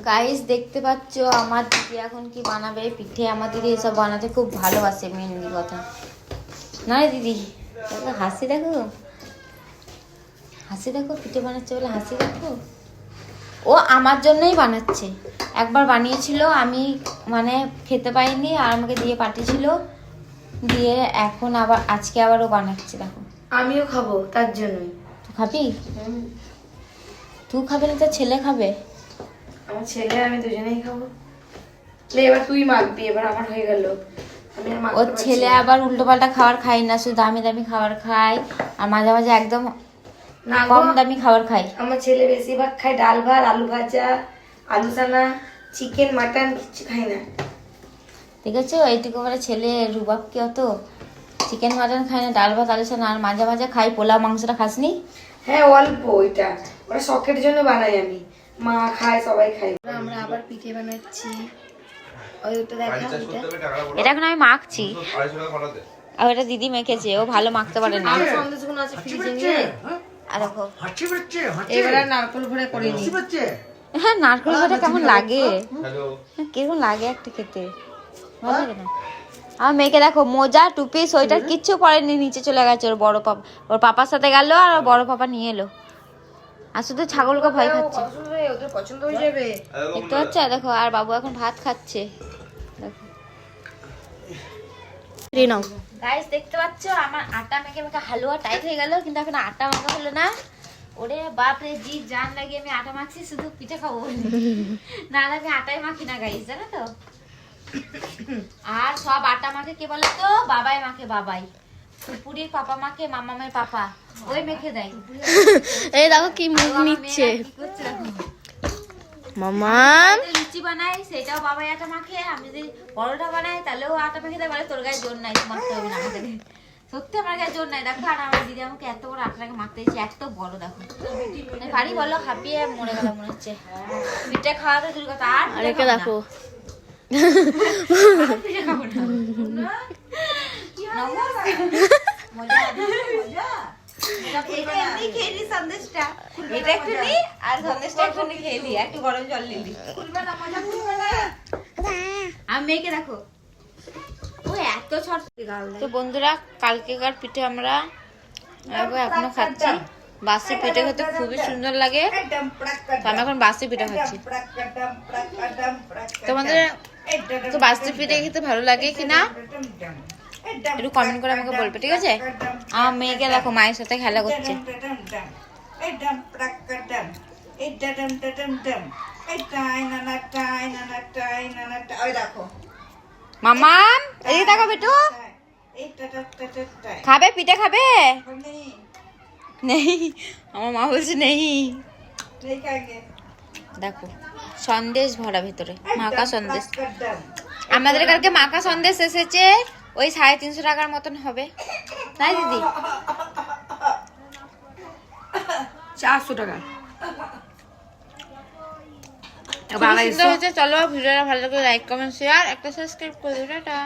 Guys দেখতে পাচ্ছ আমার দিদি এখন কি বানাবে পিঠে। আমার দিদি এসব বানাতে খুব ভালোবাসে, মেনলি কথা না রে দিদি। দেখো হাসি, দেখো হাসি, দেখো পিঠে বানাচ্ছে বলে হাসি দেখো। ও আমার জন্যই বানাচ্ছে। একবার বানিয়েছিল, আমি মানে খেতে পাইনি আর আমাকে দিয়ে পাঠিয়েছিল, দিয়ে এখন আবার আজকে আবার ও বানাচ্ছে। দেখো আমিও খাবো তার জন্যই। তুই খাবি? তুই খাবে না তো ছেলে খাবে? আমার ছেলে আমি দুজনেই খাবো। এবার তুই মাখবি, এবার আমার হয়ে গেল। আমি আর ওর ছেলে আবার উল্টো পাল্টা খাবার খায় না, শুধু দামি দামি খাবার খায় আর মাঝে মাঝে একদম না কম দামি খাবার খায়। আমার ছেলে বেশিরভাগ খায় ডাল ভাত, আলু ভাজা, আলু সানা, চিকেন, মাটন, কিছু খায় না। ঠিক আছে, এইটুকু করে ছেলে রুবাব কি অত চিকেন মাটন খায় না, ডাল ভাত আলু সানা, আর মাঝে মাঝে খাই পোলাও মাংসটা খাসনি? হ্যাঁ অল্প, এটা ওরা শখের জন্য বানাই আমি। মা খায়, সবাই খায়। আমরা আবার পিঠে বানাচ্ছি। ওইটা দেখা, এটা এখন আমি মাখছি আর এটা দিদি মেখেছে, ও ভালো মাখতে পারে না। সন্দেশগুলো আছে ফ্রিজে নিয়ে। আর দেখো এবার আর নারকেল ভরে করিনি। হ্যাঁ নারকেল ভাটা কেমন লাগে, কিরকম লাগে একটা খেতে, ভালো লাগে না? আমার মেয়েকে দেখো মোজা টুপি সোয়েটার কিচ্ছু পরেনি, নিচে চলে গেছে। ওর বড় পাপা, ওর পাপার সাথে গেল আর ওর বড় পাপা নিয়ে এলো, আর শুধু ছাগলকে ভয় খাচ্ছে। ওদের পছন্দ হয়ে যাবে। দেখতে পাচ্ছ? দেখো আর বাবু এখন ভাত খাচ্ছে। দেখো গাইস দেখতে পাচ্ছ আমার আটা মেখে মেখে হালুয়া টাইট হয়ে গেল, কিন্তু এখন আটা মাখা হলো না। ওরে বাপরে, জি জান লাগিয়ে আমি আটা মাখছি শুধু পিঠে খাবো বলে, না আমি আটাই মাখি না গাইস, জানো তো। আর সব আটা মাখে কে বলে তো? বাবাই মাখে, বাবাই। পুপুরির পাপা মাখে, মামামের পাপা ওই মেখে দেয়। এই দেখো কি মুখ নিচ্ছে মামা। লুচি বানাই সেটাও বাবাই আটা মাখে, আমি যদি পরোটা বানাই তাহলেও আটা মেখে দেয়, বলে তোর গায়ে জোর নাই, মাখতে হবে না আমাকে। সত্যি আমার গায়ে জোর নাই। দেখো আর আমার দিদি আমাকে এত বড় আটাটাকে মাখতে দিয়েছে, এত বড় দেখো। বাড়ি বলো হাঁপিয়ে মরে গেল মনে হচ্ছে। পিঠে খাওয়া তো দূর কথা, আর একে দেখো পিঠে খাবো না। মজা মজা এটা একটু নি আর সন্দেশটা একটু নি খেয়ে নি, একটু গরম জল নিলি। আর মেয়েকে দেখো ও এত ছোট। তো বন্ধুরা কালকেকার পিঠে আমরা এখনো খাচ্ছি। বাসি পিঠে খেতে খুবই সুন্দর লাগে, তো আমি এখন বাসি পিঠে খাচ্ছি। তোমাদের তো বাসি পিঠে খেতে ভালো লাগে কিনা একটু কমেন্ট করে আমাকে বলবে, ঠিক আছে? আমার মেয়েকে দেখো মায়ের সাথে খেলা করছে। মামা এদিকে দেখো বেটু, খাবে পিঠে খাবে? নেই, আমার মা বলছে নেই। দেখো সন্দেশ ভরা ভেতরে, মাখা সন্দেশ। আমাদের কালকে মাখা সন্দেশ এসেছে, ওই 350 টাকার মতন হবে, তাই দিদি? 400 টাকা। খুবই সুন্দর হয়েছে। চলো ভিডিওটা ভালো লাগলে লাইক কমেন্ট শেয়ার একটা সাবস্ক্রাইব করে দিও। টাটা।